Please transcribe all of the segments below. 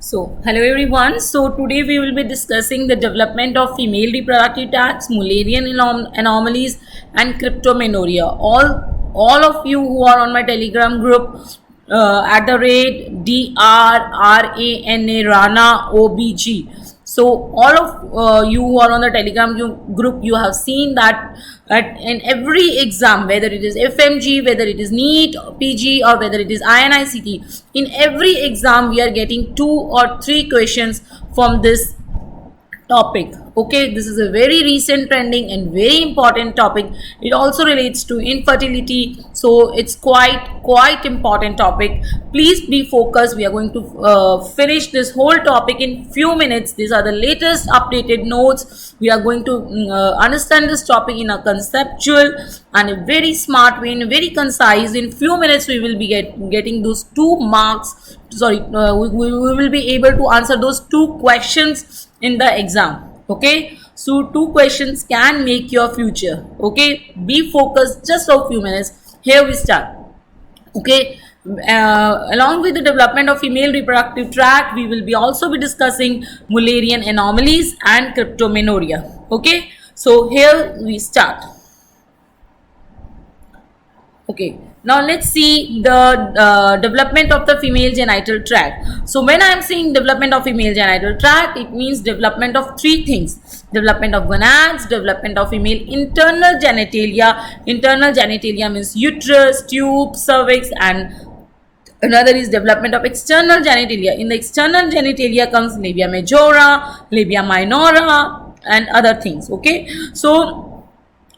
Hello everyone. Today we will be discussing the development of female reproductive tracts, Mullerian anomalies, and cryptomenorrhea. All of you who are on my Telegram group at the rate DRRANA Rana OBG. So all of you who are on the Telegram group, you have seen that in every exam, whether it is FMG, whether it is NEET, PG, or whether it is INICT, in every exam we are getting 2 or 3 questions from this topic. Okay, this is a very recent trending and very important topic. It also relates to infertility, so it's quite important topic. Please be focused. We are going to finish this whole topic in few minutes. These are the latest updated notes. We are going to understand this topic in a conceptual and a very smart way, in a very concise. In few minutes we will be getting those 2 marks. We will be able to answer those 2 questions in the exam. Okay, so 2 questions can make your future. Okay, be focused, just for a few minutes. Here we start. Okay, along with the development of female reproductive tract, we will be also be discussing Mullerian anomalies and cryptomenorrhea. Okay, so here we start. Okay, now let's see the development of the female genital tract. So when I am saying development of female genital tract, it means development of 3 things: development of gonads, development of female internal genitalia. Internal genitalia means uterus, tube, cervix, and another is development of external genitalia. In the external genitalia comes labia majora, labia minora, and other things. Okay, so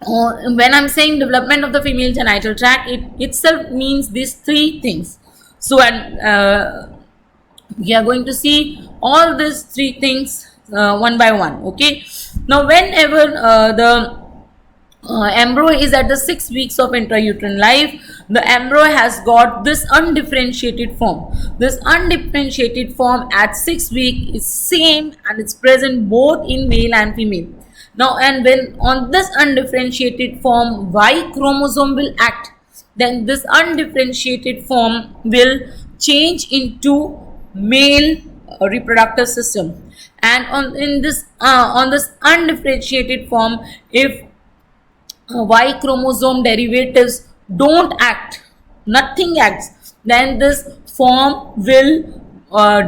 when I'm saying development of the female genital tract, it itself means these 3 things. So, and we are going to see all these 3 things one by one. Okay, now whenever the embryo is at the 6 weeks of intrauterine life, the embryo has got this undifferentiated form. This undifferentiated form at 6 weeks is same and it's present both in male and female. Now, and when on this undifferentiated form Y chromosome will act, then this undifferentiated form will change into male reproductive system. And on this undifferentiated form, if Y chromosome derivatives don't act, nothing acts, then this form will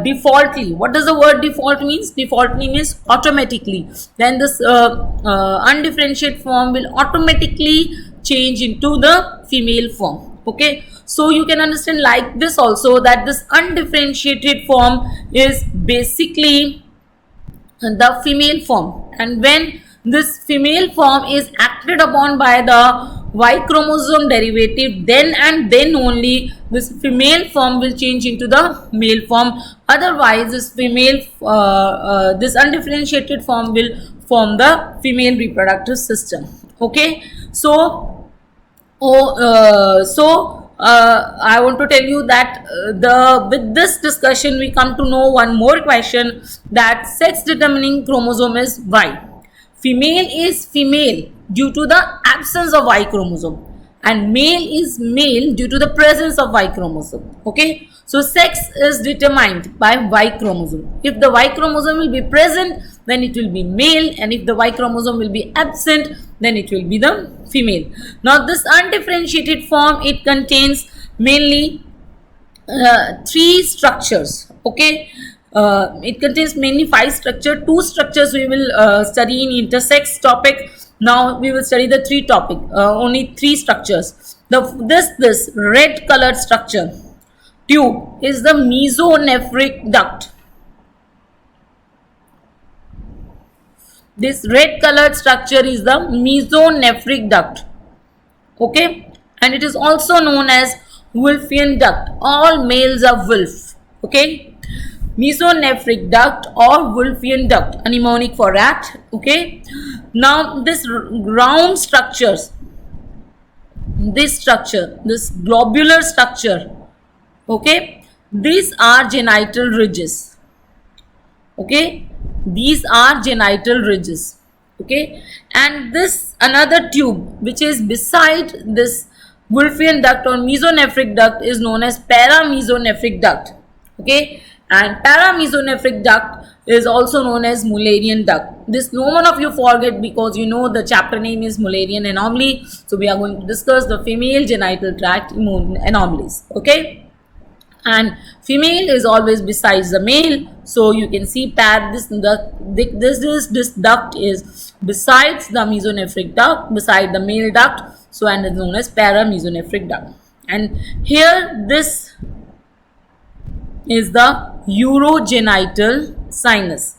defaultly. What does the word default means? Defaultly means automatically. Then this undifferentiated form will automatically change into the female form. Okay, so you can understand like this also, that this undifferentiated form is basically the female form, and when this female form is acted upon by the Y chromosome derivative, then and then only this female form will change into the male form. Otherwise, this female, this undifferentiated form will form the female reproductive system. Okay, so I want to tell you that with this discussion we come to know one more question, that sex determining chromosome is Y. Female is female due to the absence of Y chromosome, and male is male due to the presence of Y chromosome. Okay, so sex is determined by Y chromosome. If the Y chromosome will be present, then it will be male, and if the Y chromosome will be absent, then it will be the female. Now this undifferentiated form, it contains mainly 3 structures. Okay, it contains mainly 5 structures. 2 structures we will study in intersex topic. Now we will study the 3 topic, only 3 structures. This red colored structure, tube, is the mesonephric duct. This red colored structure is the mesonephric duct. Okay, and it is also known as Wolffian duct. All males are wolf. Okay, mesonephric duct or Wolffian duct, mnemonic for rat. Okay, now this round structures, this globular structure, okay, these are genital ridges. Okay, these are genital ridges. Okay, and this another tube which is beside this Wolffian duct or mesonephric duct is known as paramesonephric duct. Okay, And paramesonephric duct is also known as Mullerian duct. This no one of you forget, because you know the chapter name is Mullerian anomaly. So we are going to discuss the female genital tract anomalies. Okay. And female is always besides the male, so you can see this duct is besides the mesonephric duct, beside the male duct, so and is known as paramesonephric duct. And here this is the urogenital sinus.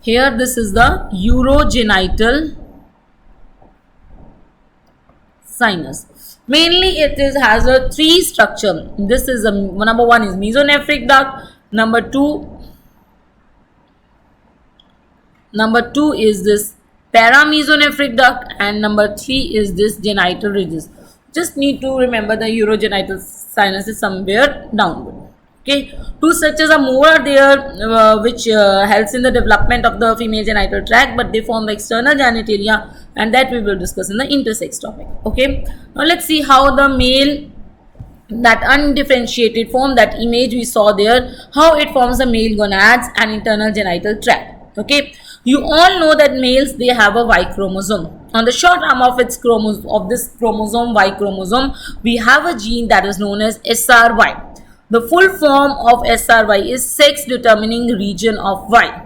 Here this is the urogenital sinus. Mainly it has a three structure. This is number one is mesonephric duct, number two is this paramesonephric duct, and number three is this genital ridges. Just need to remember the urogenital sinus is somewhere downward. Okay, two structures are more there which helps in the development of the female genital tract, but they form the external genitalia, and that we will discuss in the intersex topic. Okay, now let's see how the male, that undifferentiated form, that image we saw there, how it forms the male gonads and internal genital tract. Okay, you all know that males, they have a Y chromosome. On the short arm of its chromosome, of this chromosome, Y chromosome, we have a gene that is known as SRY. The full form of SRY is sex determining region of Y.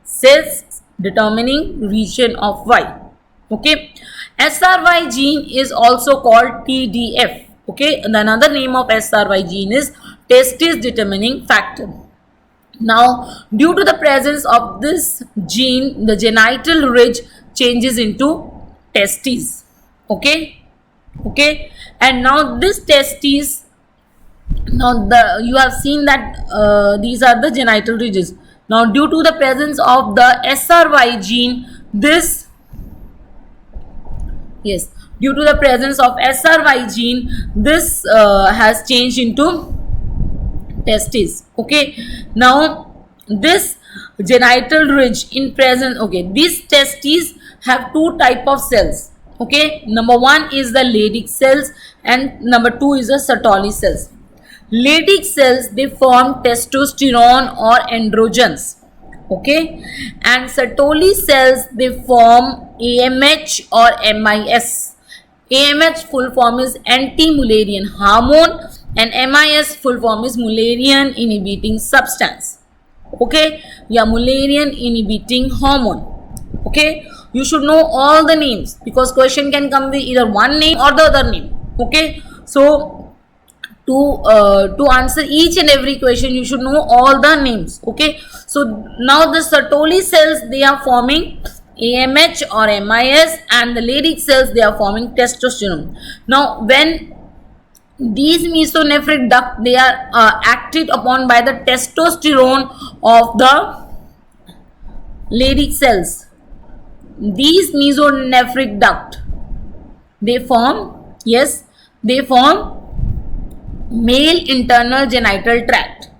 Sex determining region of Y. Okay, SRY gene is also called TDF. Okay, and another name of SRY gene is testis determining factor. Now, due to the presence of this gene, the genital ridge changes into testes. Okay, and now this testes, now you have seen that these are the genital ridges. Now, due to the presence of the SRY gene, due to the presence of SRY gene, this has changed into testes. Okay, now this genital ridge in presence, these testes have two type of cells. Okay, number one is the Leydig cells, and number two is the Sertoli cells. Leydig cells, they form testosterone or androgens. Okay, and Sertoli cells, they form AMH or MIS. AMH full form is anti-Mullerian hormone, and MIS full form is Mullerian inhibiting substance. Okay, Mullerian inhibiting hormone. Okay, you should know all the names, because question can come with either one name or the other name. Okay, so to answer each and every question, you should know all the names. Okay, so now the Sertoli cells, they are forming AMH or MIS, and the Leydig cells, they are forming testosterone. Now, when these mesonephric duct, they are acted upon by the testosterone of the Leydig cells, these mesonephric duct, they form male internal genital tract.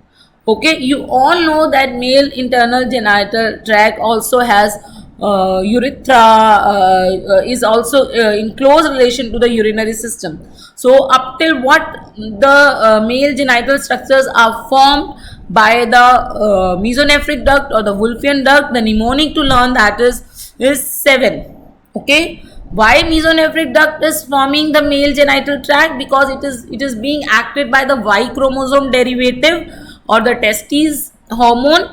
Okay, you all know that male internal genital tract also has urethra, is also in close relation to the urinary system. So up till what the male genital structures are formed by the mesonephric duct or the Wolffian duct, the mnemonic to learn that is 7. Okay, why mesonephric duct is forming the male genital tract? Because it is being acted by the Y chromosome derivative or the testes hormone,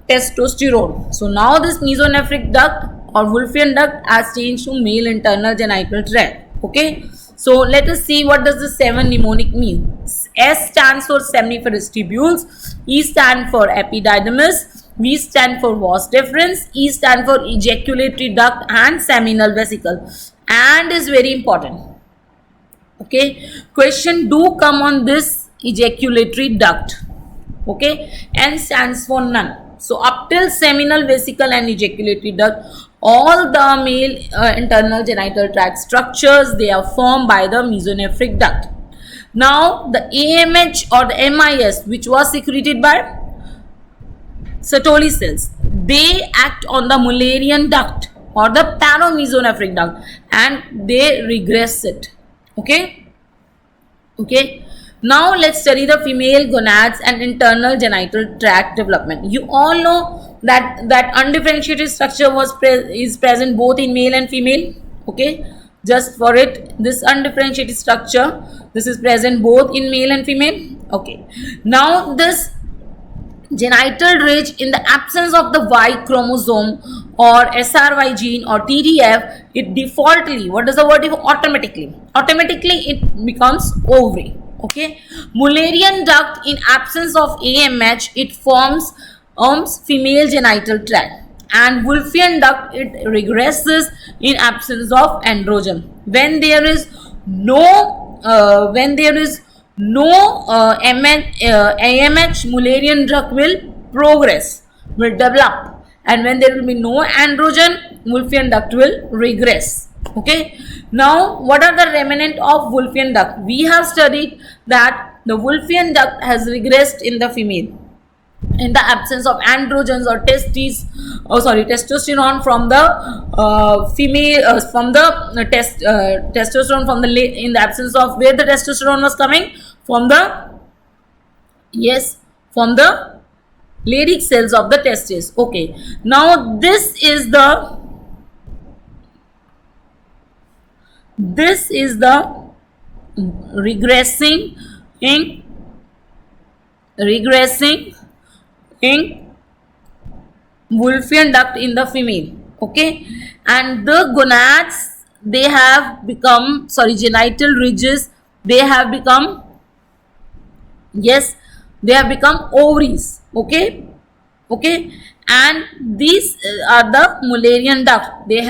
testosterone. So now this mesonephric duct or Wolffian duct has changed to male internal genital tract. Okay, so let us see what does the 7 mnemonic mean. S stands for seminiferous tubules, E stand for epididymis, V stand for vas deferens, E stand for ejaculatory duct and seminal vesicle, and is very important. Okay, question do come on this ejaculatory duct. Okay, N stands for none. So up till seminal vesicle and ejaculatory duct, all the male internal genital tract structures, they are formed by the mesonephric duct. Now the AMH or the MIS, which was secreted by Sertoli cells, they act on the Mullerian duct or the paramesonephric duct, and they regress it. Okay. Now let's study the female gonads and internal genital tract development. You all know that undifferentiated structure is present both in male and female. Okay, just for it, this undifferentiated structure, this is present both in male and female. Okay, now this genital ridge, in the absence of the Y chromosome or SRY gene or TDF, it defaultly, what does the word if automatically it becomes ovary. Okay, Mullerian duct, in absence of AMH, it forms female genital tract, and Wolffian duct, it regresses in absence of androgen. When there is no AMH, Mullerian duct will progress, will develop, and when there will be no androgen, Wolffian duct will regress. Okay, now what are the remnant of Wolffian duct? We have studied that the Wolffian duct has regressed in the female in the absence of androgens or testosterone from the female, from the testosterone from the in the absence of where the testosterone was coming from the, yes, from the Leydig cells of the testes. Okay, now this is the regressing in Wolffian duct in the female. Okay, and the gonads, they have become, genital ridges, they have become, yes, they have become ovaries. Okay, and these are the Mullerian duct. They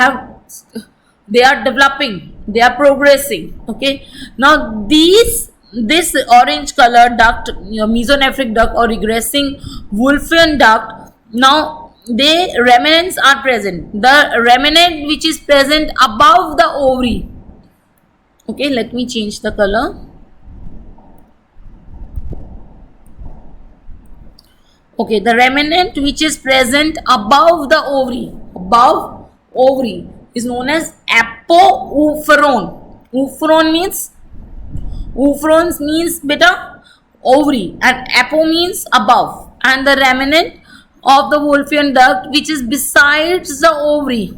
are developing, they are progressing. Okay, now this orange color duct, mesonephric duct or regressing Wolffian duct, now the remnants are present. The remnant which is present above the ovary. Okay, let me change the color. Okay, the remnant which is present above the ovary is known as apooophorone. Oophrons means beta ovary, and apo means above, and the remnant of the Wolffian duct which is besides the ovary,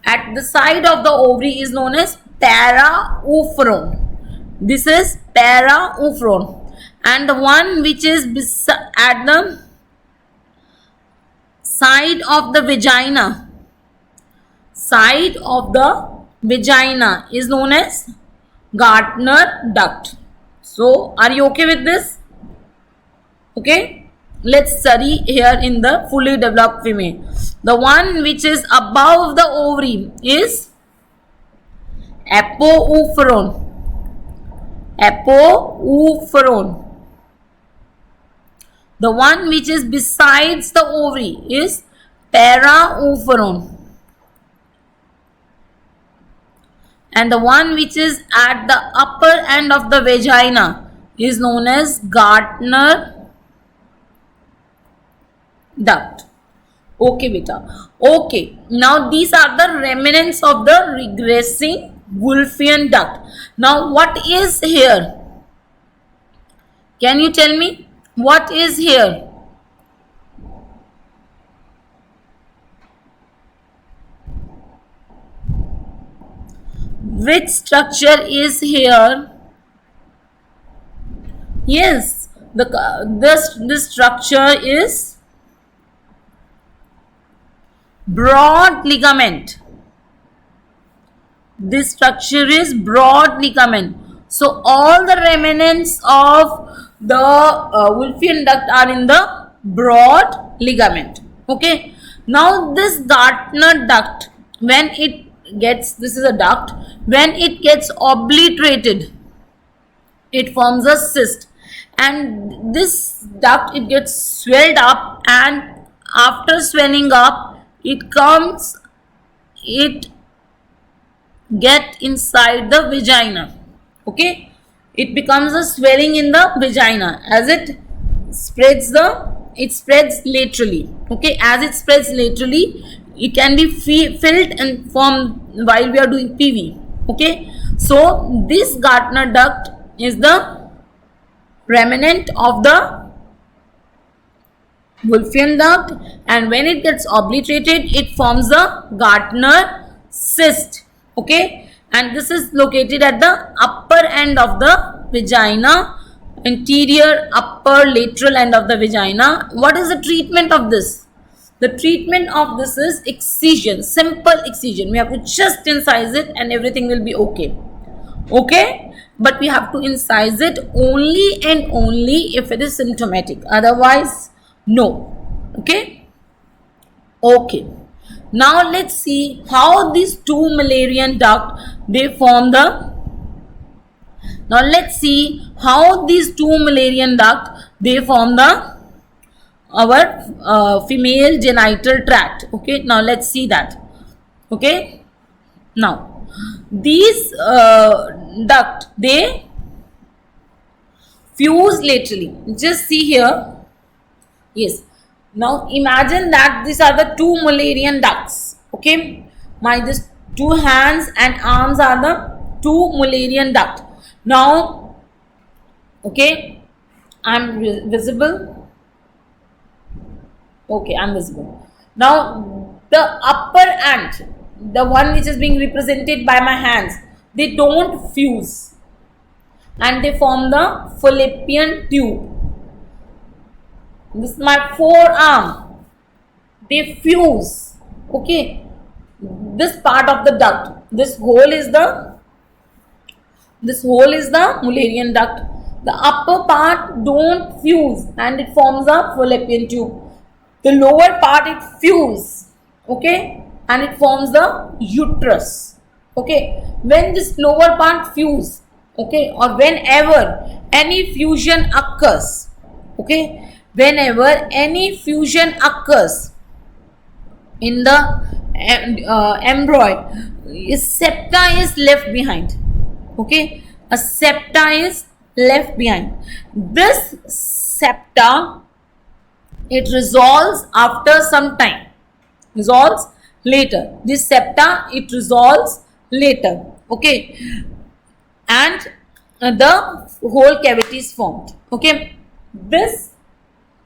at the side of the ovary, is known as paraoophrone. This is paraoophrone. And the one which is at the side of the vagina is known as Gardner duct. So are you okay with this? Okay, let's study here in the fully developed female. The one which is above the ovary is apooophorone. The one which is besides the ovary is paraoophrone. And the one which is at the upper end of the vagina is known as Gardner duct. Okay, beta. Okay, now these are the remnants of the regressing Wolffian duct. Now what is here? Can you tell me what is here? Which structure is here? Yes, this structure is broad ligament. This structure is broad ligament. So all the remnants of the Wolffian duct are in the broad ligament. Okay. Now this Gardner duct, when it gets, this is a duct, when it gets obliterated, it forms a cyst, and this duct, it gets swelled up, and after swelling up, it get inside the vagina. Okay, it becomes a swelling in the vagina as it spreads laterally. Okay, as it spreads laterally, it can be filled and formed while we are doing PV. Okay, so this Gardner duct is the remnant of the Wolffian duct, and when it gets obliterated, it forms a Gartner cyst. Okay, and this is located at the upper end of the vagina, anterior upper lateral end of the vagina. What is the treatment of this? The treatment of this is excision, simple excision. We have to just incise it and everything will be okay. Okay, but we have to incise it only and only if it is symptomatic, otherwise no. Okay, okay. Now let's see how these two Mullerian duct they form the. Now let's see how these two Mullerian duct they form the our female genital tract. Okay, now let's see that. Okay, now these duct they fuse laterally. Just see here. Yes. Now imagine that these are the two Mullerian ducts. Okay. My this two hands and arms are the two Mullerian duct. Now, okay, I'm visible. Okay, I'm visible. Now the upper end, the one which is being represented by my hands, they don't fuse and they form the fallopian tube. This is my forearm. They fuse. Okay. This part of the duct. This hole is the Mullerian duct. The upper part don't fuse and it forms a fallopian tube. The lower part it fuse. Okay. And it forms the uterus. Okay. When this lower part fuse, okay, or whenever any fusion occurs, okay, whenever any fusion occurs in the embryo, a septa is left behind. Okay, a septa is left behind. This septa it resolves after some time. Resolves later. This septa it resolves later. Okay, and the whole cavity is formed. Okay, this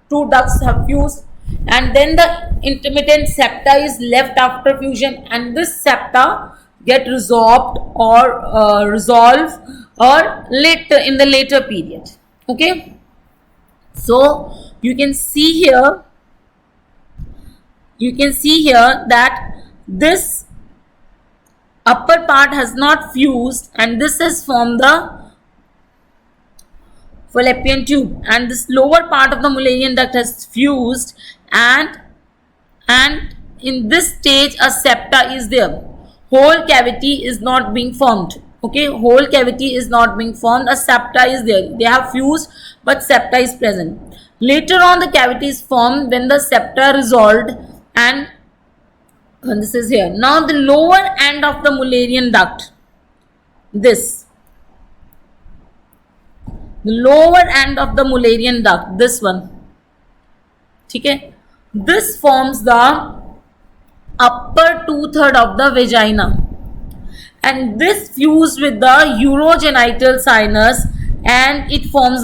two ducts have fused and then the intermittent septa is left after fusion and this septa get resolved or resolve or later in the later period. Okay, so you can see here that this upper part has not fused and this has formed the fallopian tube, and this lower part of the Mullerian duct has fused and in this stage a septa is there. Whole cavity is not being formed. Okay, whole cavity is not being formed. A septa is there. They have fused but septa is present. Later on the cavity is formed when the septa resolved and this is here. Now the lower end of the Mullerian duct, this. The lower end of the Mullerian duct, this one. Okay, this forms the upper 2/3 of the vagina, and this fused with the urogenital sinus, and it forms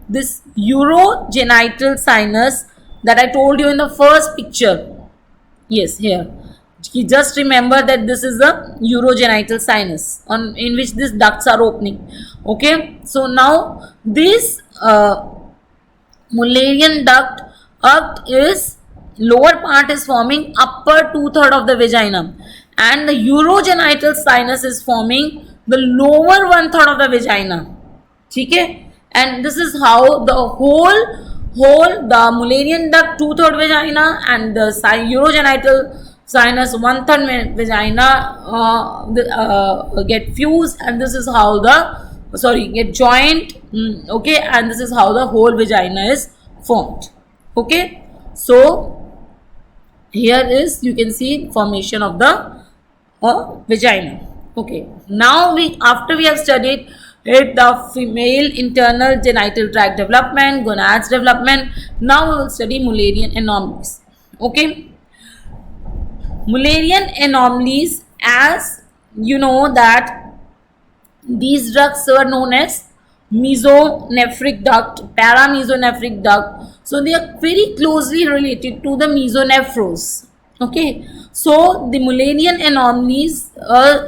this urogenital sinus that I told you in the first picture. Yes, here. You just remember that this is the urogenital sinus in which these ducts are opening. Okay, so now this Mullerian duct is lower part is forming upper 2/3 of the vagina and the urogenital sinus is forming the lower 1/3 of the vagina. Okay, and this is how the whole the Mullerian duct 2/3 vagina and the urogenital sinus 1/3 vagina get fused, and this is how get joined. Okay, and this is how the whole vagina is formed. Okay, so here is you can see formation of the vagina. Okay, now after we have studied the female internal genital tract development, gonads development, now we will study Mullerian anomalies. Okay, Mullerian anomalies, as you know that These ducts were known as mesonephric duct, paramesonephric duct. So they are very closely related to the mesonephros. Okay, so the Mullerian anomalies,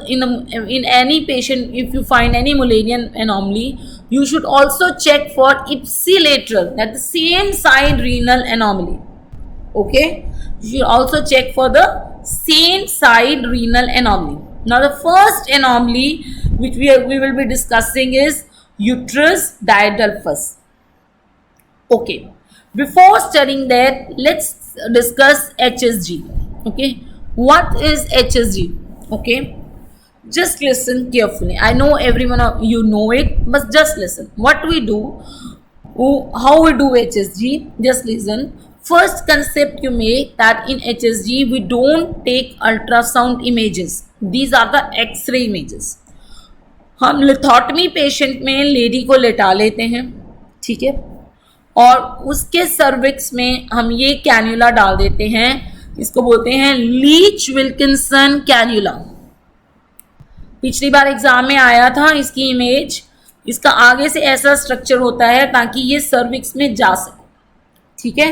in any patient, if you find any Mullerian anomaly, you should also check for ipsilateral, that the same side renal anomaly. Okay, you should also check for the same side renal anomaly. Now the first anomaly which we will be discussing is uterus diadelphus. Okay, before studying that, let's discuss HSG. Okay, what is HSG? Okay, just listen carefully. I know everyone of you know it, but just listen. What we do, how we do HSG, just listen. First concept you make that in HSG we don't take ultrasound images. These are the X-ray images. हम लिथोटमी patient में lady को लेटा लेते हैं, ठीक है, और उसके सर्विक्स में हम ये कैन्यूला डाल देते हैं, इसको बोलते हैं लीच विल्किंसन कैन्यूला. पिछली बार एग्जाम में आया था इसकी इमेज. इसका आगे से ऐसा स्ट्रक्चर होता है ताकि ये सर्विक्स में जा सके, ठीक है.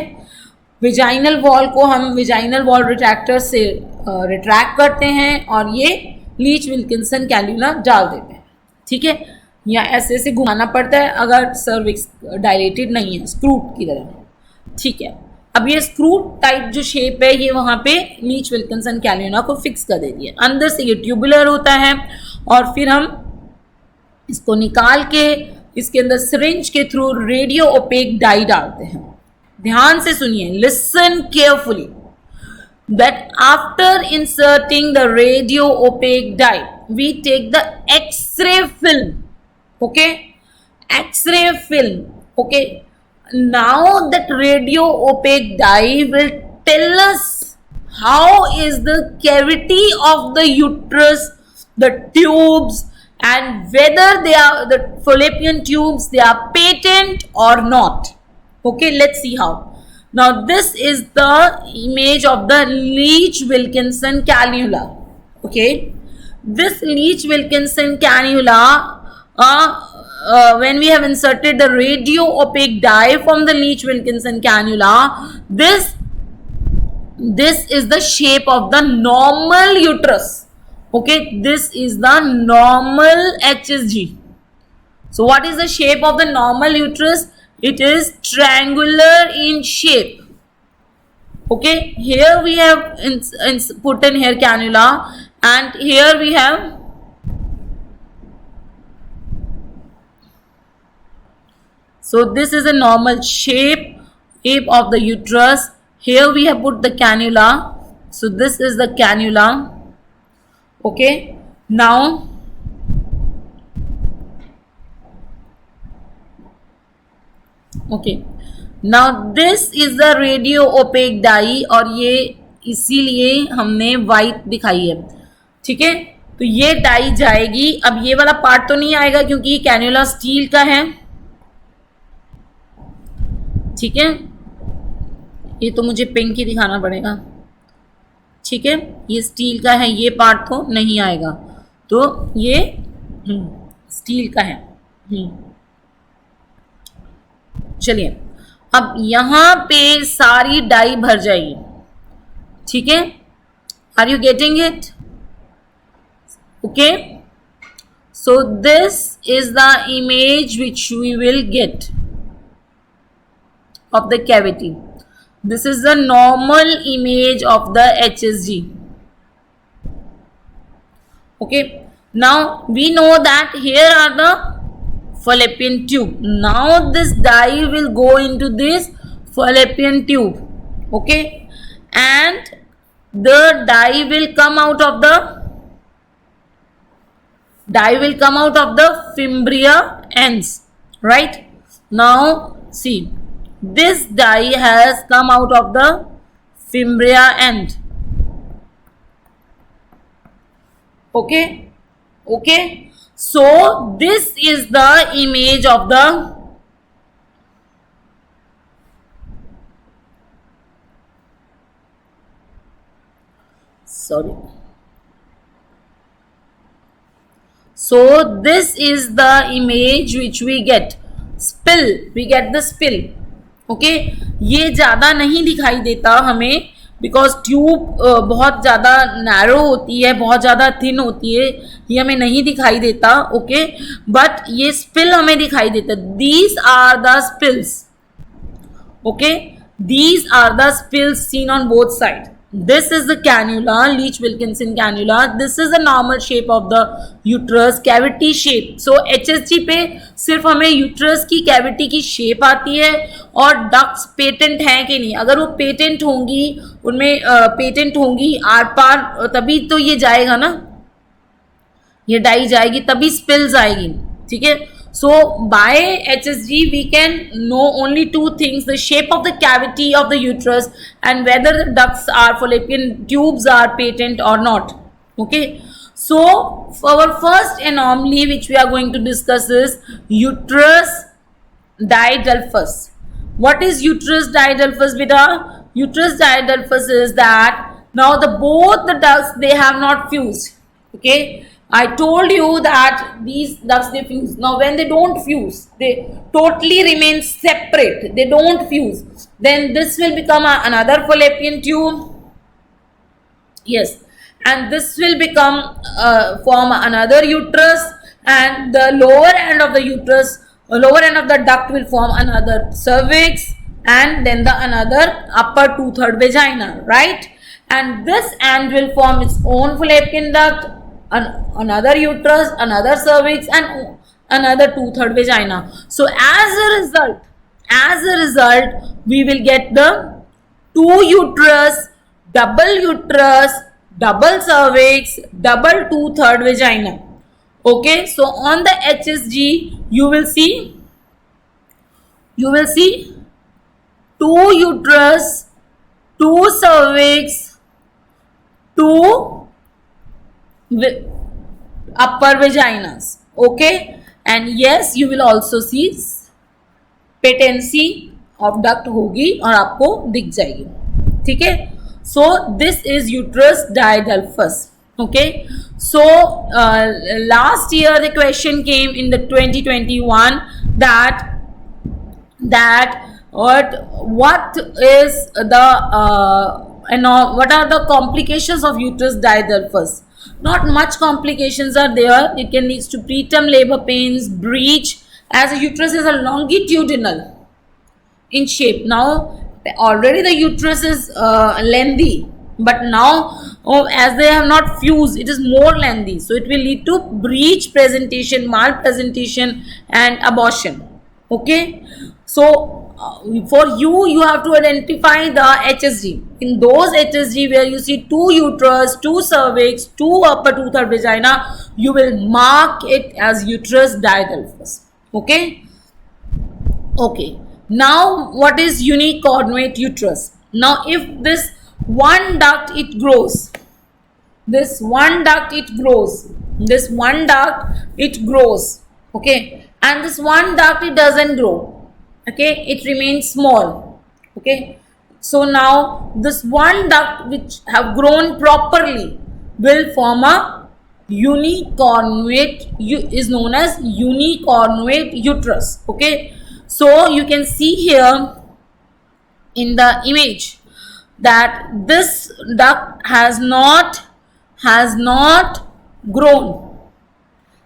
विजाइनल वॉल को हम विजाइनल वॉल रिट्रैक्टर से रिट्रैक्ट करते हैं और ये लीच विल्किंसन कैन्यूला डाल देते हैं, ठीक है. या ऐसे ऐसे घुमाना पड़ता है अगर सर्विक्स डायलेटेड नहीं है, स्क्रूट की तरह, ठीक है. अब ये स्क्रूट टाइप जो शेप है ये वहाँ पे लीच विल्किंसन कैन्यूला को फिक्स कर देती है. अंदर से ये ट्यूबुलर होता है और फिर हम इसको निकाल के इसके अंदर सिरिंज के थ्रू रेडियो ओपेक डाई डालते हैं. ध्यान से सुनिए, listen carefully, that after inserting the radio opaque dye we take the X-ray film. Okay, X-ray film. Okay, now that radio opaque dye will tell us how is the cavity of the uterus, the tubes, and whether they are the fallopian tubes, they are patent or not. Okay, let's see how. Now this is the image of the Leach Wilkinson cannula. Okay, this Leach Wilkinson cannula, when we have inserted the radio opaque dye from the Leach Wilkinson cannula, this is the shape of the normal uterus. Okay, this is the normal HSG. So what is the shape of the normal uterus? It is triangular in shape. Okay, here we have put in here cannula, and here we have so this is a normal shape of the uterus. Here we have put the cannula. So this is the cannula. Okay, now this is the radio opaque dye और ये इसीलिए हमने white दिखाई है, ठीक है. तो ये डाई जाएगी. अब ये वाला पार्ट तो नहीं आएगा क्योंकि ये कैन्युला स्टील का है, ठीक है. ये तो मुझे पिंक ही दिखाना पड़ेगा, ठीक है. ये स्टील का है, ये पार्ट तो नहीं आएगा, तो ये स्टील का है. चलिए, अब यहां पे सारी डाई भर जाएगी, ठीक है. Are you getting it? Okay, so this is the image which we will get of the cavity. This is the normal image of the HSG. Okay, now we know that here are the fallopian tube. Now this dye will go into this fallopian tube. Okay, and the dye will come out of the fimbria ends, right? Now see, this dye has come out of the fimbria end. Okay, so this is the image of the So this is the image which we get. Spill, we get the spill. Okay, ये ज़्यादा नहीं दिखाई देता हमें because tube बहुत ज़्यादा narrow होती है, बहुत ज़्यादा थिन होती है, ये हमें नहीं दिखाई देता. ओके, बट ये स्पिल हमें दिखाई देता. These are the spills. Okay, these are the spills seen on both sides. This is the cannula, Leach-Wilkinson cannula. This is the normal shape of the uterus, cavity shape. So HSG पे सिर्फ हमें uterus की cavity की shape आती है और ducts patent हैं कि नहीं. अगर वो patent होंगी, उनमें patent होंगी आर पार, तभी तो ये जाएगा ना, ये डाई जाएगी, तभी spills आएगी. ठीक है. So by HSG we can know only two things: the shape of the cavity of the uterus and whether the ducts are fallopian tubes are patent or not. Okay, so our first anomaly which we are going to discuss is uterus diadelphus. What is uterus diadelphus, beta? Uterus diadelphus is that now both the ducts, they have not fused. Okay, I told you that these ducts, they fuse. Now when they don't fuse, they totally remain separate, they don't fuse, then this will become another fallopian tube. Yes, and this will become form another uterus, and the lower end of the uterus, lower end of the duct will form another cervix, and then the another upper 2/3 vagina, right? And this end will form its own fallopian duct, another uterus, another cervix, and another 2/3 vagina. So as a result, we will get the 2 uterus, double cervix, double 2/3 vagina. Okay, so on the HSG you will see 2 uterus, 2 cervix, 2 upper vaginas. Okay, and yes, you will also see patency of duct होगी और आपको दिख जाएगी. ठीक है. So this is uterus diadelphus. Okay, so last year the question came in the 2021 that what is the what are the complications of uterus diadelphus. Not much complications are there. It can lead to preterm labor pains, breech, as the uterus is a longitudinal in shape. Now already the uterus is lengthy, but now as they have not fused, it is more lengthy, so it will lead to breech presentation, malpresentation, and abortion. Okay, so for you have to identify the HSG. In those HSG where you see 2 uterus, 2 cervix, 2 upper 2/3 vagina, you will mark it as uterus diadelphus. Okay. Okay, now what is unicornuate uterus? Now if this one duct it grows, this one duct it grows, okay, and this one duct it doesn't grow. Okay, it remains small. Okay, so now this one duct which have grown properly will form a unicornuate, is known as unicornuate uterus. Okay, so you can see here in the image that this duct has not grown,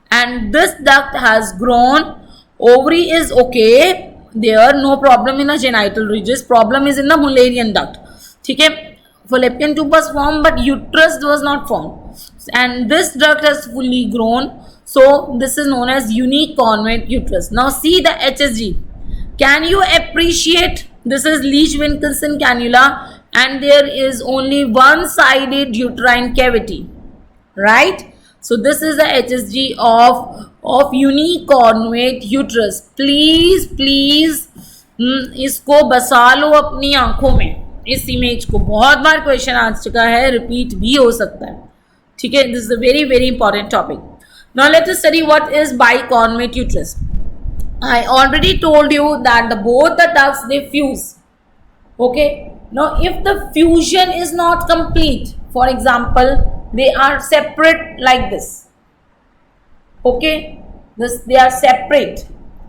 and this duct has grown. Ovary is okay, there no problem in the genital ridges, problem is in the Mullerian duct. ठीक है, fallopian tube was formed but uterus was not formed, and this duct has fully grown, so this is known as unicornuate uterus. Now see the HSG. Can you appreciate? This is Leach-Wilkinson cannula, and there is only one-sided uterine cavity, right? So this is the HSG of unicornuate uterus. Please इसको बसा लो अपनी आंखों में. इस image को बहुत बार question आ चुका है, रिपीट भी हो सकता है. ठीक है, this is a very very important topic. Now let us study what is bicornuate uterus. I already told you that both the ducts they fuse. Okay, now if the fusion is not complete, for example they are separate like this, Okay, this they are separate.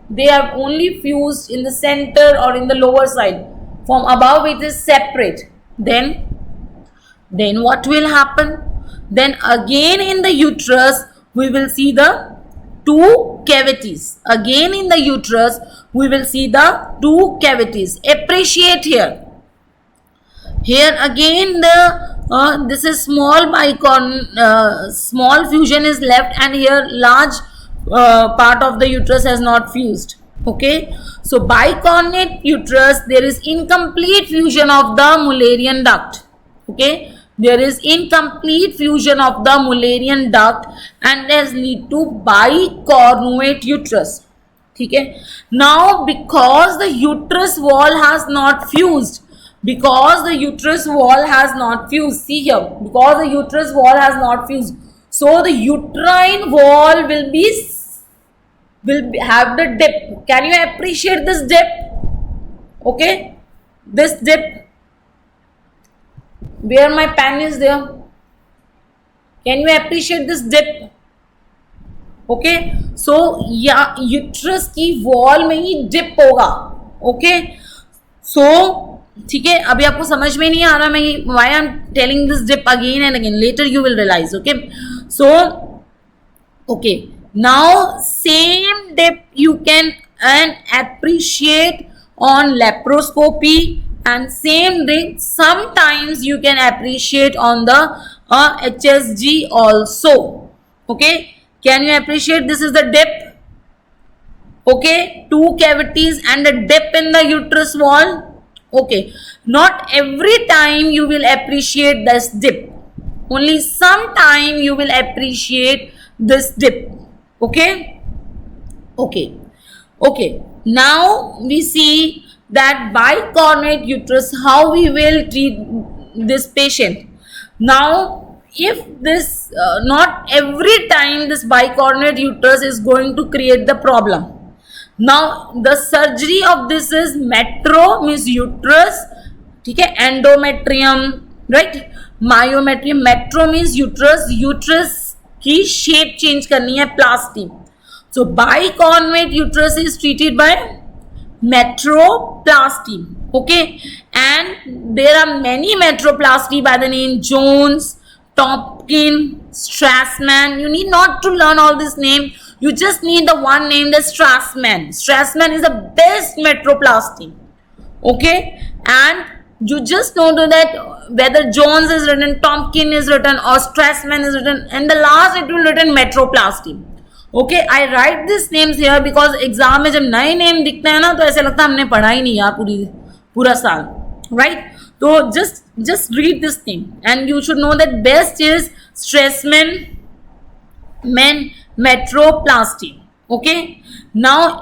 They are only fused in the center or in the lower side. From above it is separate. Then what will happen? Then again in the uterus we will see the two cavities. Again in the uterus we will see the two cavities. Appreciate here. Here again the this is small small fusion is left, and here large part of the uterus has not fused. Okay, so bicornate uterus, there is incomplete fusion of the Mullerian duct. Okay, there is incomplete fusion of the Mullerian duct and has lead to bicornuate uterus. Okay, now because the uterus wall has not fused, because the uterus wall has not fused, see here, because the uterus wall has not fused, so the uterine wall will have the dip. Can you appreciate this dip? Okay, this dip, where my pen is there, can you appreciate this dip? Okay, so yeah, uterus की wall में ही dip होगा. Okay, so ठीक है, अभी आपको समझ में नहीं आ रहा मैं why I'm telling this dip again and again, later you will realize. Okay, so okay, now same dip you can appreciate on laparoscopy, and same dip sometimes you can appreciate on the HSG also. Okay, can you appreciate this is the dip? Okay, two cavities and a dip in the uterus wall. Okay, not every time you will appreciate this dip, only sometime you will appreciate this dip. Okay, okay, now we see that bicornuate uterus, how we will treat this patient. Now if this not every time this bicornuate uterus is going to create the problem. Now the surgery of this is metro means uterus, okay, endometrium, right, myometrium. Metro means uterus, uterus की shape change करनी है, plasty. So bicornuate uterus is treated by metroplasty. Okay, and there are many metroplasty by the name Jones, Topkin, Strassman. You need not to learn all this name. You just need the one named as Strassman. Strassman is the best metroplasty. Okay, and you just know that whether Jones is written, Topkin is written, or Strassman is written, and the last it will written metroplasty. Okay, I write these names here because exam में जब नए name दिखते हैं ना तो ऐसे लगता है हमने पढ़ा ही नहीं यार पूरा साल, right? So just read this name and you should know that best is Strassman metroplasty. Okay, now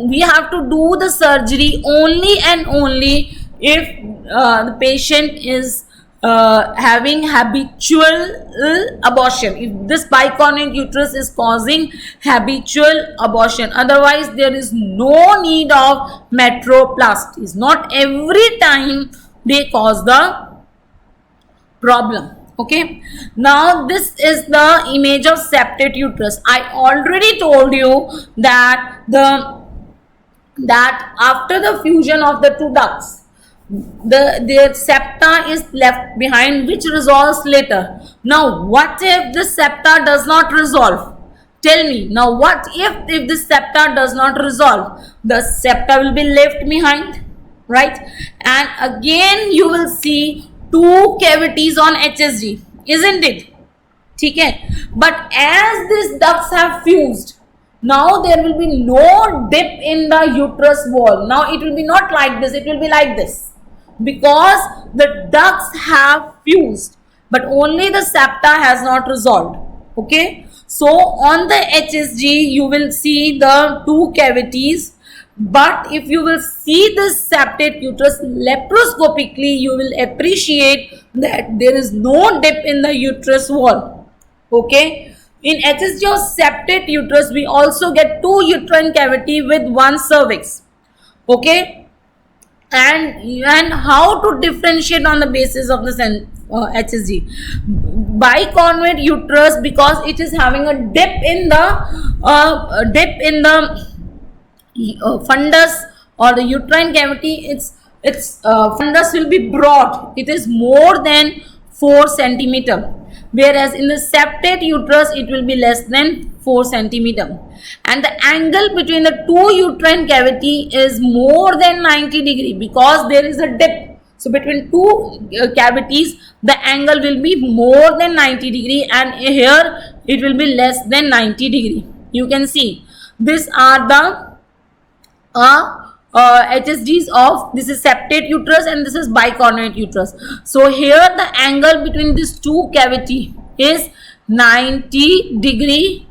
we have to do the surgery only and only if the patient is having habitual abortion, if this bicornuate uterus is causing habitual abortion. Otherwise there is no need of metroplasties. Not every time they cause the problem. Okay, now this is the image of septate uterus. I already told you that after the fusion of the two ducts, the septa is left behind, which resolves later. Now what if the septa does not resolve? Tell me now, what if the septa does not resolve? The septa will be left behind, right? And again you will see two cavities on HSG, isn't it? Okay, but as these ducts have fused, now there will be no dip in the uterus wall. Now it will be not like this, it will be like this, because the ducts have fused but only the septa has not resolved. Okay, so on the HSG you will see the two cavities, but if you will see this septate uterus laparoscopically, you will appreciate that there is no dip in the uterus wall. Okay, in HSG of septate uterus we also get two uterine cavity with one cervix. Okay, and how to differentiate on the basis of the HSG? bicornuate uterus because it is having a dip in the fundus or the uterine cavity. Its fundus will be broad. It is more than 4 centimeter, whereas in the septate uterus it will be less than 4 centimeter, and the angle between the two uterine cavity is more than 90 degree because there is a dip. So between two cavities the angle will be more than 90 degree, and here it will be less than 90 degree. You can see these are the HSGs of, this is septate uterus and this is bicornuate uterus. So here the angle between these two cavity is 90 degree,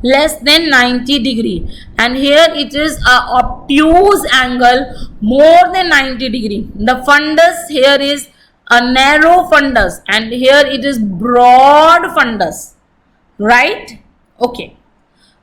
less than 90 degree, and here it is a obtuse angle more than 90 degree. The fundus here is a narrow fundus and here it is broad fundus, right? Okay.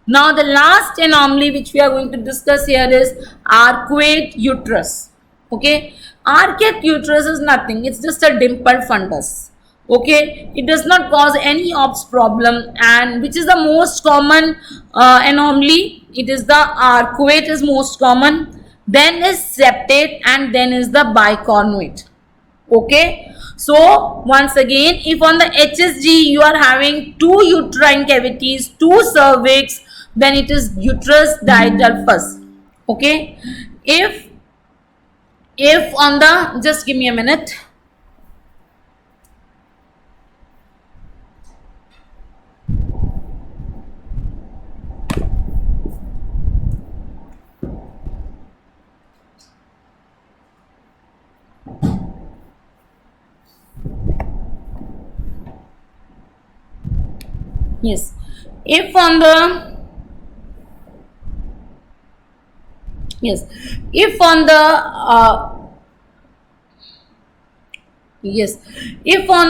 Now the last anomaly which we are going to discuss here is arcuate uterus. Okay, arcuate uterus is nothing, it's just a dimpled fundus. Okay, it does not cause any OBS problem, and which is the most common anomaly? It is the arcuate is most common, then is septate, and then is the bicornuate. Okay, so once again, if on the HSG you are having two uterine cavities, two cervix, then it is uterus diadelphus. Okay, if on the, just give me a minute. Yes, if on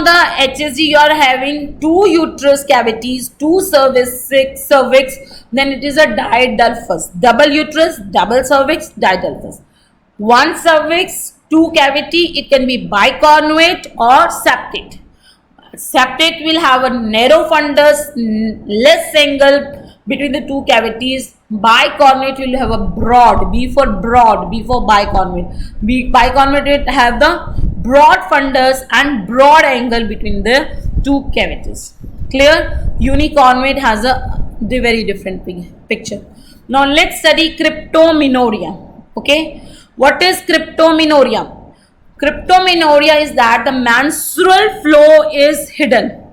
the HSG you are having two uterus cavities, two cervix, then it is a diadelphus. Double uterus, double cervix, diadelphus. One cervix, two cavity, it can be bicornuate or septate. Septate will have a narrow fundus, less angle between the two cavities. Bicornuate will have a broad, B for bicornuate. Bicornuate will have the broad fundus and broad angle between the two cavities. Clear? Unicornuate has a very different picture. Now let's study cryptomenorrhea. Okay, what is cryptomenorrhea? Cryptomenorrhea is that the menstrual flow is hidden.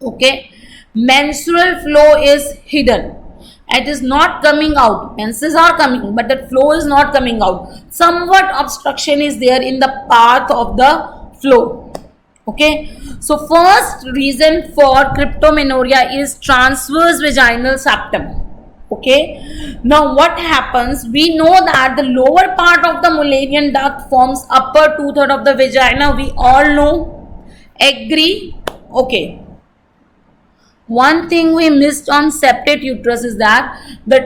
Okay, menstrual flow is hidden. It is not coming out. Menses are coming, but the flow is not coming out. Somewhat obstruction is there in the path of the flow. Okay, so first reason for cryptomenorrhea is transverse vaginal septum. Okay, now what happens? We know that the lower part of the Mullerian duct forms upper 2/3 of the vagina. We all know. Agree? Okay. One thing we missed on septate uterus is that the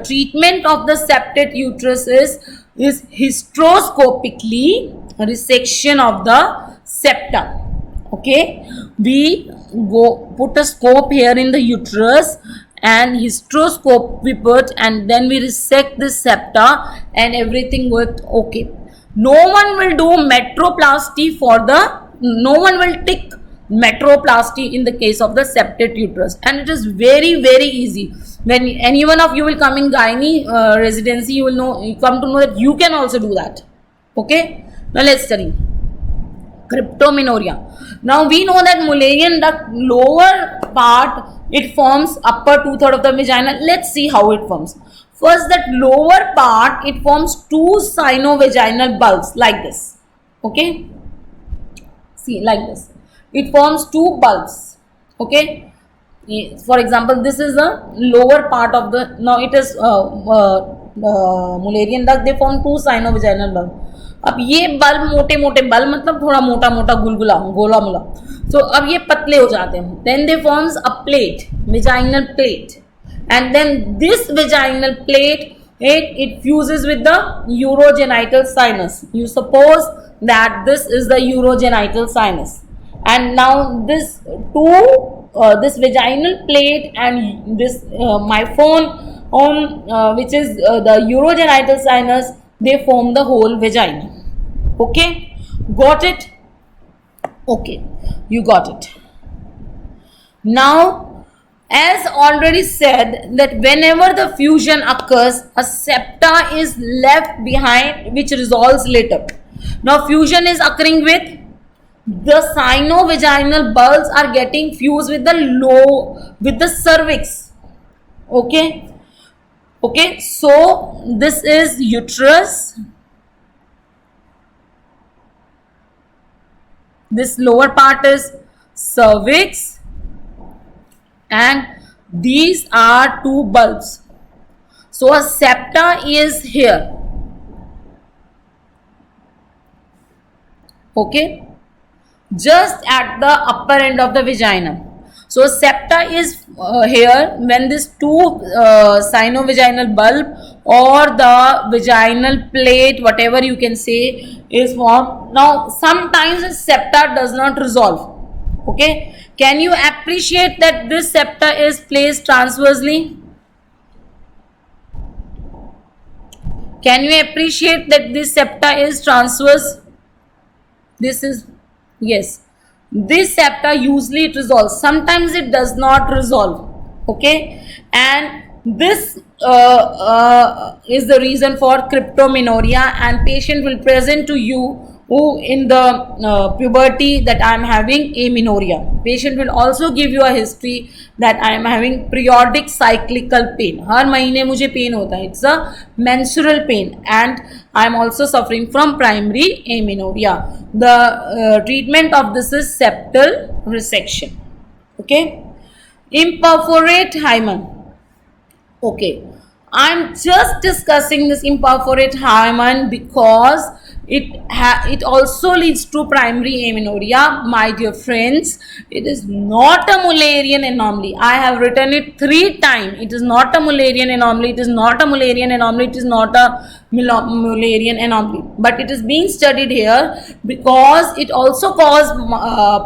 treatment of the septate uterus is hysteroscopically resection of the septum. Okay, we go put a scope here in the uterus and hysteroscope we put, and then we resect the septa and everything worked okay. No one will do metroplasty no one will take metroplasty in the case of the septate uterus, and it is very easy. When any one of you will come in gynae residency, you come to know that you can also do that. Okay, now let's study cryptomenorrhea. Now we know that Mullerian duct lower part, it forms upper 2/3 of the vagina. Let's see how it forms. First, that lower part, it forms two sinovaginal bulbs like this. Okay, see, like this. It forms two bulbs. Okay, for example, this is the lower part of the, now it is Mullerian duct, they form two sinovaginal bulbs. अब ये bulb मोटे मोटे bulb मतलब थोड़ा मोटा मोटा गुलगुला गोला मोला, तो अब ये पतले हो जाते हैं. Then they forms a plate, vaginal plate, and then this vaginal plate it fuses with the urogenital sinus. You suppose that this is the urogenital sinus, and now this this vaginal plate and this my phone which is the urogenital sinus, they form the whole vagina. Okay, got it? Okay, you got it. Now, as already said, that whenever the fusion occurs, a septa is left behind which resolves later. Now, fusion is occurring with the sino-vaginal bulbs are getting fused with the cervix. Okay. Okay. So, this is uterus. This lower part is cervix. And these are two bulbs. So, a septa is here. Okay. Just at the upper end of the vagina. So, septa is here when this two sino-vaginal bulb or the vaginal plate, whatever you can say, is formed. Now, sometimes the septa does not resolve. Okay. Can you appreciate that this septa is placed transversely? Can you appreciate that this septa is transverse? This is, yes, this septa usually it resolves. Sometimes it does not resolve. Okay, and this is the reason for cryptomenorrhea, and patient will present to you who in the puberty that I am having amenorrhea. Patient will also give you a history that I am having periodic cyclical pain. हर महीने मुझे pain होता है. It's a menstrual pain, and I am also suffering from primary amenorrhea. The treatment of this is septal resection. Okay, imperforate hymen. Okay, I am just discussing this imperforate hymen because it also leads to primary amenorrhea. My dear friends, it is not a Mullerian anomaly. I have written it 3 times. It is not a Mullerian anomaly. It is not a Mullerian anomaly. It is not a Mullerian anomaly. But it is being studied here because it also causes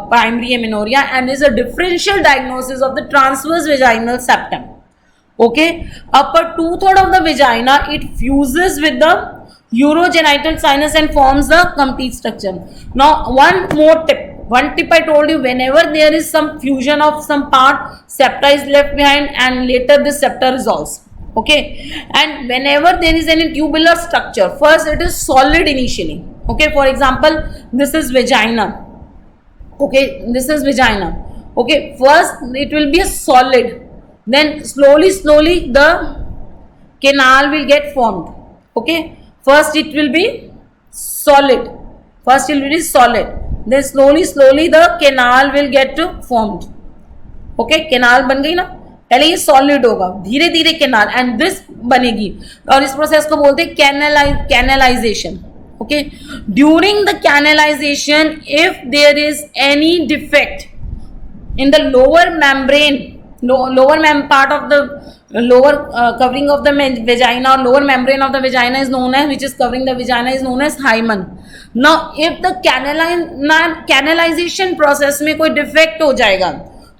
primary amenorrhea and is a differential diagnosis of the transverse vaginal septum. Okay, upper 2/3 of the vagina, it fuses with the urogenital sinus and forms the complete structure. Now, one more tip. One tip I told you, whenever there is some fusion of some part, septa is left behind and later this septa resolves. Okay, and whenever there is any tubular structure, first it is solid initially. Okay, for example, this is vagina. Okay, this is vagina. Okay, first it will be a solid. Then slowly the canal will get formed. Okay, first it will be solid. First it will be solid. Then slowly the canal will get formed. Okay, canal बन गई ना. पहले ये solid होगा, धीरे धीरे canal and this बनेगी और इस process को बोलते हैं canalization. Okay, during the canalization, if there is any defect in the lower membrane, part of the lower covering of the vagina or lower membrane of the vagina is known as, which is covering the vagina, is known as hymen. Now, if the canalization process में कोई defect हो जाएगा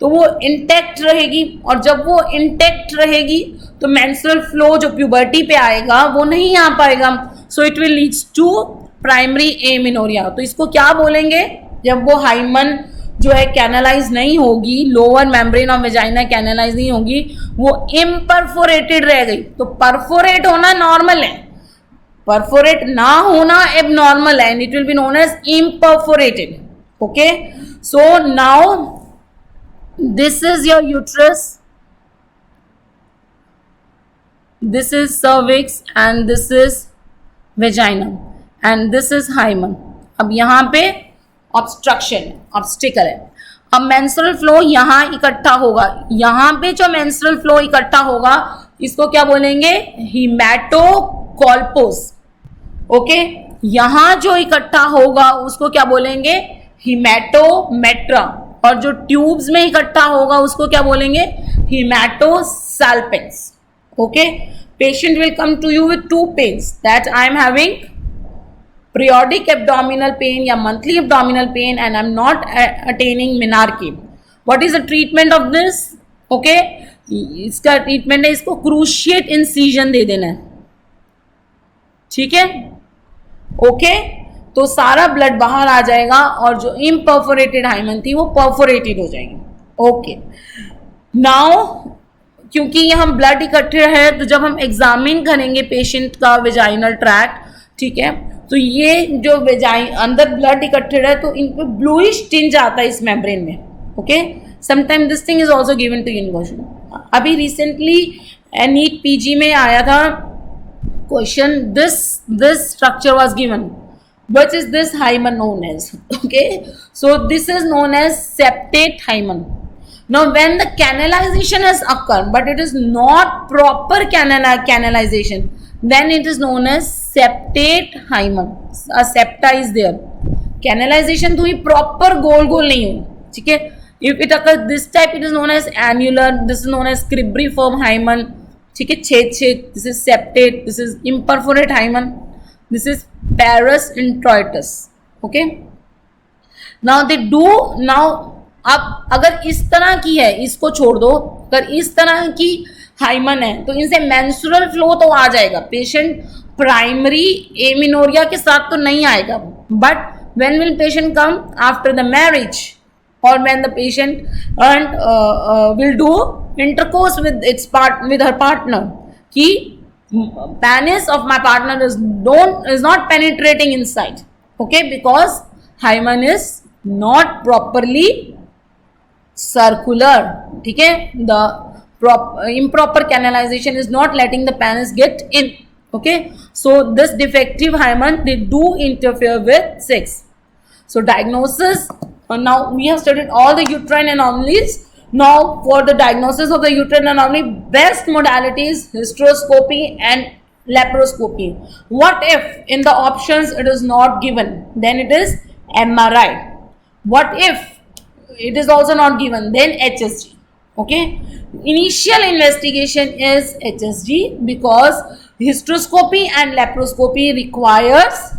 तो वो intact रहेगी और जब वो intact रहेगी तो menstrual flow जो puberty पे आएगा वो नहीं आ पाएगा. So it will lead to primary amenorrhea. तो इसको क्या बोलेंगे? जब वो hymen जो है कैनलाइज नहीं होगी, lower membrane of vagina canalise नहीं होगी, वो इम्परफोरेटेड रह गई. तो परफोरेट होना नॉर्मल है, परफोरेट ना होना एबनॉर्मल है, and it will be known as imperforated. Okay, so now this is your uterus, this is cervix and this is vagina and this is hymen. अब यहाँ पे ऑब्स्ट्रक्शन ऑब्स्टिकल है. अब मेंस्ट्रुअल फ्लो यहाँ इकट्ठा होगा, यहाँ पे जो मेंस्ट्रुअल फ्लो इकट्ठा होगा इसको क्या बोलेंगे? हीमेटोकॉल्पोस. ओके, यहाँ जो इकट्ठा होगा उसको क्या बोलेंगे? हीमेटोमेट्रा. और जो ट्यूब्स में इकट्ठा होगा उसको क्या बोलेंगे? Haematosalpinx. Okay, patient will come to you with 2 pains that I am having periodic abdominal pain या monthly abdominal pain and I'm not attaining menarche. What is the treatment of this? Okay, इसका treatment है, इसको cruciate incision दे देना है, ठीक है. Okay, तो सारा ब्लड बाहर आ जाएगा और जो इम्परफोरेटेड हाइमन थी वो परफोरेटेड हो जाएगी. ओके, नाउ क्योंकि ये हम ब्लड इकट्ठे है तो जब हम एग्जामिन करेंगे पेशेंट का वेजाइनल ट्रैक्ट, ठीक है, तो ये जो अंदर ब्लड इकट्ठे है तो इनको ब्लूइश टिंज आता है इस मेम्ब्रेन में. Okay, sometime this thing is also given to in question. अभी रिसेंटली नीट पीजी में आया था question, this structure was given, which is this hymen known as. Okay, so this is known as septate hymen. Now when the canalization has occurred but it is not proper canalization, then it is known as septate hymen. A septa is there, canalization तो ही proper गोल नहीं हो, ठीक है. If it occurs this type, it is known as annular, this is known as cribriform hymen, ठीक है, छेद. This is septate, this is imperforate hymen, this is parus introitus. Okay, now they do, now अब अगर इस तरह की है इसको छोड़ दो, अगर इस तरह की हाइमन है तो इनसे मेंस्ट्रुअल फ्लो तो आ जाएगा, पेशेंट प्राइमरी एमिनोरिया के साथ तो नहीं आएगा, but when will patient come after the marriage और when the patient will do intercourse with her partner, कि penis of my partner is not penetrating inside. Okay, because hymen is not properly circular, ठीक है, the improper canalization is not letting the penis get in. Okay, so this defective hymen, they do interfere with sex. So diagnosis, now we have studied all the uterine anomalies. Now for the diagnosis of the uterine anomaly, best modality is hysteroscopy and laparoscopy. What if in the options it is not given? Then it is MRI. What if it is also not given? Then HSG. Okay, initial investigation is HSG because hysteroscopy and laparoscopy requires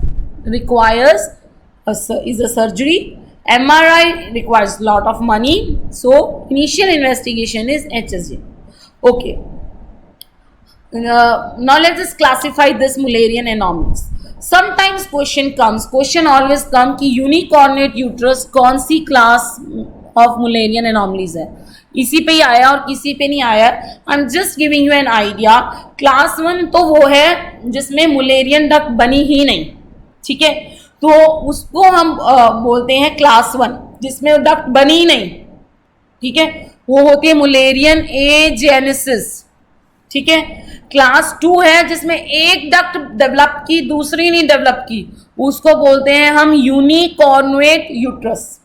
is a surgery. MRI requires lot of money, so initial investigation is HSG. Okay, now let us classify this Mullerian anomalies. Sometimes question always come कि unicornate uterus कौन सी class of Mullerian anomalies है, इसी पे ही आया और किसी पे नहीं आया. I'm just giving you an idea. Class 1 तो वो है जिसमें Mullerian duct बनी ही नहीं, ठीक है, तो उसको हम बोलते हैं क्लास 1, जिसमें डक्ट बनी नहीं, ठीक है, वो होती है मुलेरियन एजेनेसिस, ठीक है. क्लास 2 है जिसमें एक डक्ट डेवलप की दूसरी नहीं डेवलप की, उसको बोलते हैं हम यूनिकॉर्नुएट यूट्रस,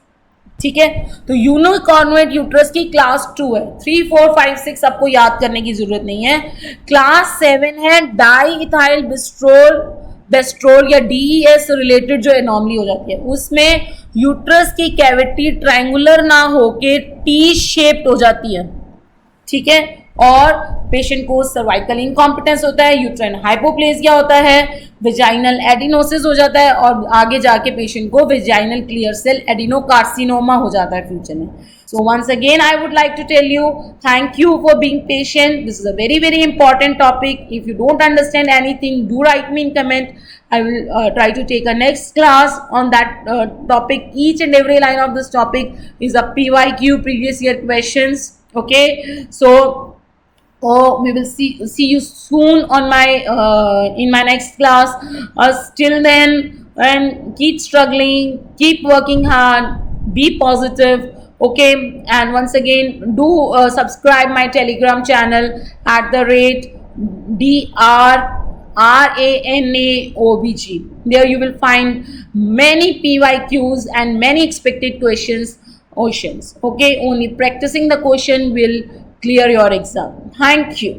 ठीक है. तो यूनिकॉर्नुएट यूट्रस की क्लास 2 है. 3, 4, 5, 6 आपको याद करने की जरूरत नहीं है. क्लास 7 है डाई इथाइल बेस्ट्रोल या DES रिलेटेड जो एनॉमली हो जाती है, उसमें यूट्रस की कैविटी ट्रायंगुलर ना होके टी शेप्ड हो जाती है, ठीक है, और पेशेंट को सर्वाइकल इनकॉम्पिटेंस होता है, यूट्राइन हाइपोप्लेजिया होता है, वेजाइनल एडिनोसिस हो जाता है और आगे जाके पेशेंट को वेजाइनल क्लियर सेल एडिनोकार्सिनोमा हो जाता है फ्यूचर में. So once again I would like to tell you, thank you for being patient. This is a very important topic. If you don't understand anything, do write me in comment. I will try to take a next class on that topic. Each and every line of this topic is a PYQ, previous year questions. Okay, so we will see you soon on my in my next class. Till then, and keep struggling, keep working hard, be positive. Okay, and once again do subscribe my Telegram channel at the rate DRRANAOBG. There you will find many PYQs and many expected questions. Okay, only practicing the question will clear your exam. Thank you.